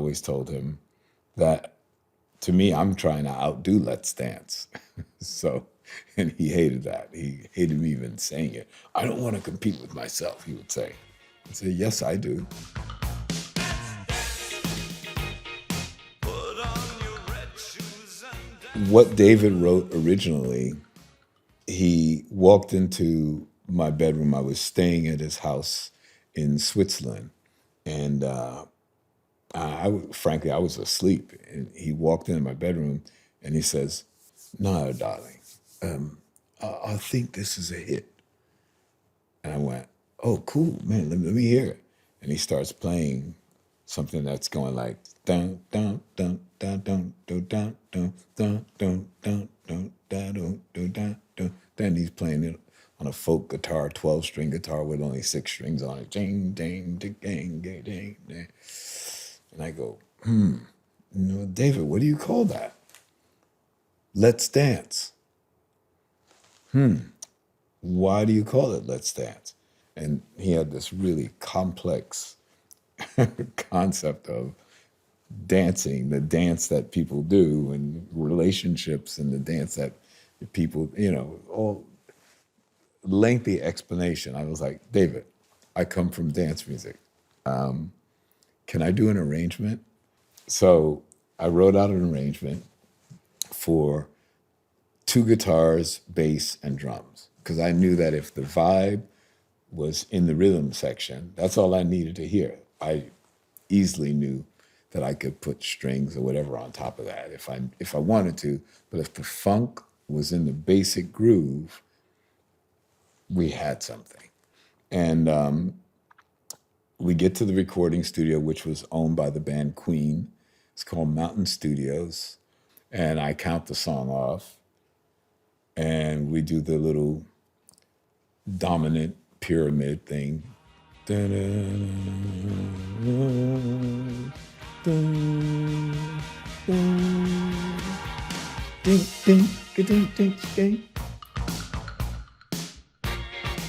always told him that, to me, I'm trying to outdo Let's Dance. So, and he hated that. He hated me even saying it. I don't want to compete with myself, he would say. I'd say, yes, I do. What David wrote originally, he walked into my bedroom. I was staying at his house in Switzerland. And frankly, I was asleep. And he walked into my bedroom and he says, "No, darling, I think this is a hit." And I went, "Oh, cool, man, let me hear it." And he starts playing something that's going like dun dun dun dun dun dun dun dun dun dun dun dun dun dun dun. Then he's playing it on a folk guitar, 12-string guitar with only 6 strings on it. Ding, ding, ding, ding, ding, ding. And I go, David, what do you call that? Let's Dance. Why do you call it Let's Dance? And he had this really complex concept of dancing, the dance that people do, and relationships, and the dance that people, all lengthy explanation. I was like, David, I come from dance music. Can I do an arrangement? So I wrote out an arrangement for 2 guitars, bass, and drums, because I knew that if the vibe was in the rhythm section, that's all I needed to hear. I easily knew that I could put strings or whatever on top of that if I wanted to. But if the funk was in the basic groove, we had something. And we get to the recording studio, which was owned by the band Queen. It's called Mountain Studios. And I count the song off. And we do the little dominant pyramid thing. Ding, ding, ding, ding, ding.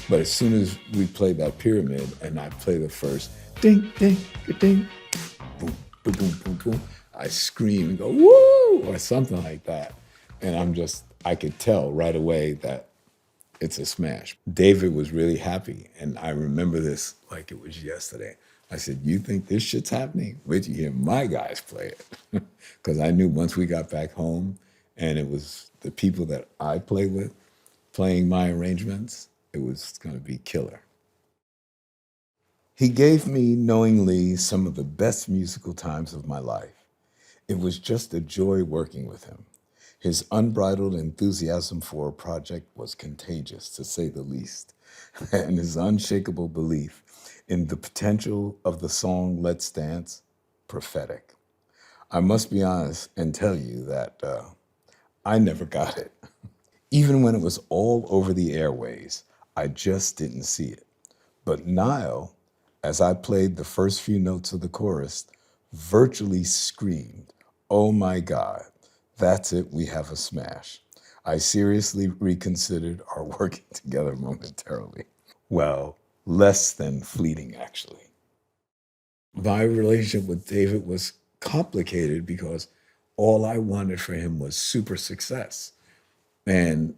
But as soon as we play that pyramid and I play the first ding, ding, ding, boom, boom, boom, boom, boom, I scream and go, woo, or something like that. And I could tell right away that it's a smash. David was really happy. And I remember this like it was yesterday. I said, you think this shit's happening? Wait till you hear my guys play it. Because I knew once we got back home and it was the people that I play with playing my arrangements, it was going to be killer. He gave me, knowingly, some of the best musical times of my life. It was just a joy working with him. His unbridled enthusiasm for a project was contagious, to say the least, and his unshakable belief in the potential of the song Let's Dance, prophetic. I must be honest and tell you that I never got it. Even when it was all over the airways, I just didn't see it. But Nile, as I played the first few notes of the chorus, virtually screamed, "Oh my God, that's it, we have a smash." I seriously reconsidered our working together momentarily. Well, less than fleeting, actually. My relationship with David was complicated because all I wanted for him was super success. And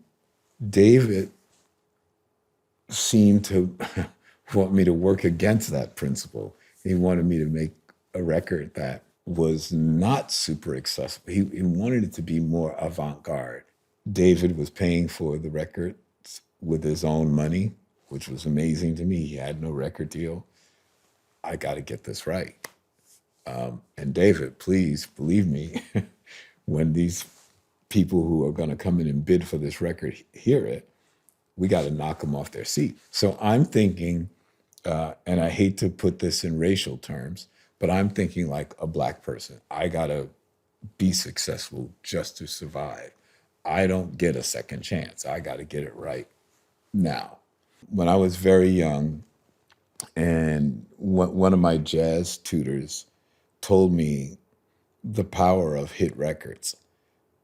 David seemed to want me to work against that principle. He wanted me to make a record that was not super accessible. He wanted it to be more avant-garde. David was paying for the records with his own money, which was amazing to me. He had no record deal. I got to get this right. And David, please believe me, when these people who are going to come in and bid for this record hear it, we got to knock them off their seat. So I'm thinking, and I hate to put this in racial terms, but I'm thinking like a Black person. I got to be successful just to survive. I don't get a second chance. I got to get it right now. When I was very young, and one of my jazz tutors told me the power of hit records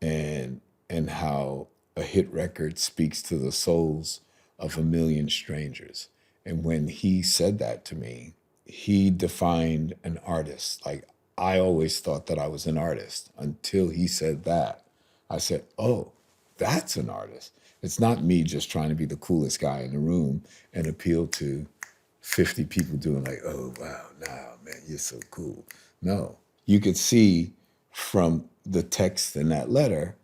and how a hit record speaks to the souls of a million strangers. And when he said that to me, he defined an artist. Like, I always thought that I was an artist until he said that. I said, oh, that's an artist. It's not me just trying to be the coolest guy in the room and appeal to 50 people doing like, oh, wow, nah, man, you're so cool. No, you could see from the text in that letter,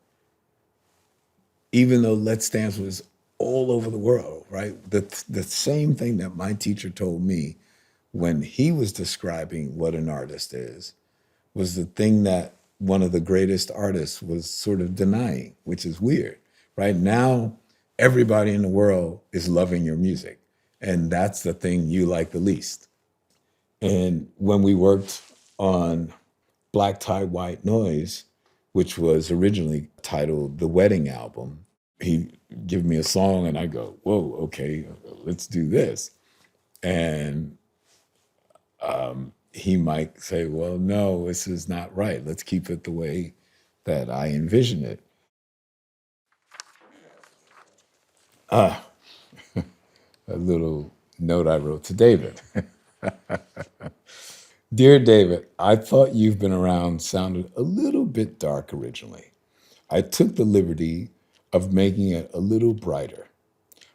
even though Let's Dance was all over the world, right? The same thing that my teacher told me when he was describing what an artist is was the thing that one of the greatest artists was sort of denying, which is weird, right? Now, everybody in the world is loving your music, and that's the thing you like the least. And when we worked on Black Tie White Noise, which was originally titled The Wedding Album, he give me a song and I go, whoa, okay, let's do this. And he might say, well, no, this is not right. Let's keep it the way that I envision it. A little note I wrote to David. Dear David, I thought You've Been Around sounded a little bit dark originally. I took the liberty of making it a little brighter.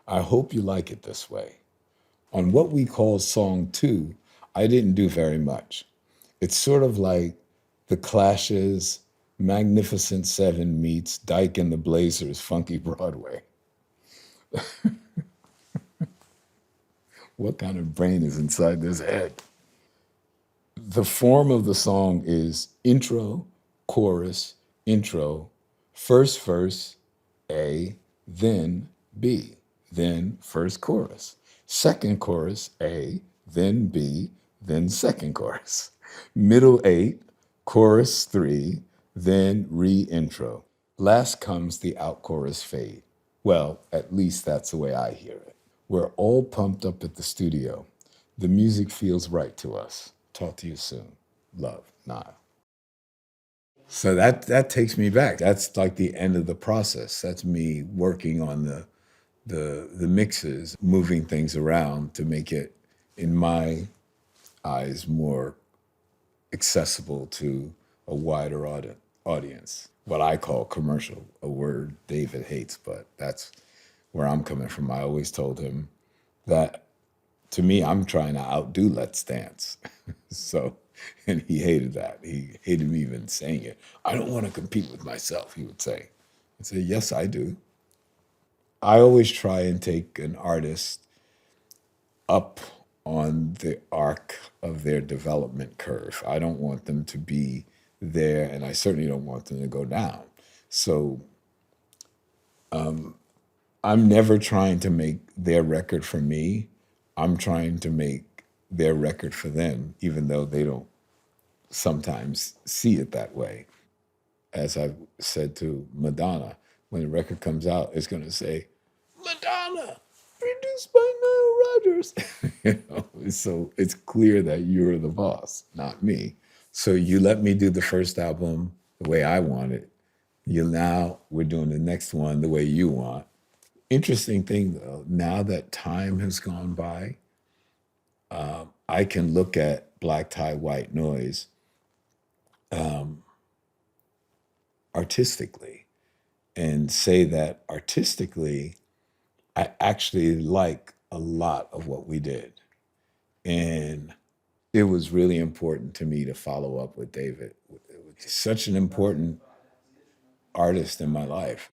I hope you like it this way. On what we call Song 2, I didn't do very much. It's sort of like The Clash's Magnificent Seven meets Dyke and the Blazers' Funky Broadway. What kind of brain is inside this head? The form of the song is intro, chorus, intro, first verse, A, then B, then first chorus, second chorus, A, then B, then second chorus, middle 8, chorus 3, then re-intro. Last comes the out chorus fade. Well, at least that's the way I hear it. We're all pumped up at the studio. The music feels right to us. Talk to you soon. Love, Nile. So that takes me back. That's like the end of the process. That's me working on the mixes, moving things around to make it, in my eyes, more accessible to a wider audience. What I call commercial, a word David hates, but that's where I'm coming from. I always told him that to me, I'm trying to outdo Let's Dance. So, and he hated that. He hated me even saying it. I don't want to compete with myself, he would say. I'd say, yes, I do. I always try and take an artist up on the arc of their development curve. I don't want them to be there, and I certainly don't want them to go down. So I'm never trying to make their record for me. I'm trying to make their record for them, even though they don't sometimes see it that way. As I've said to Madonna, when the record comes out, it's going to say, Madonna, produced by Nile Rodgers. So it's clear that you're the boss, not me. So you let me do the first album the way I want it. We're doing the next one the way you want. Interesting thing though, now that time has gone by, I can look at Black Tie White Noise artistically and say that artistically, I actually like a lot of what we did. And it was really important to me to follow up with David. Such an important artist in my life.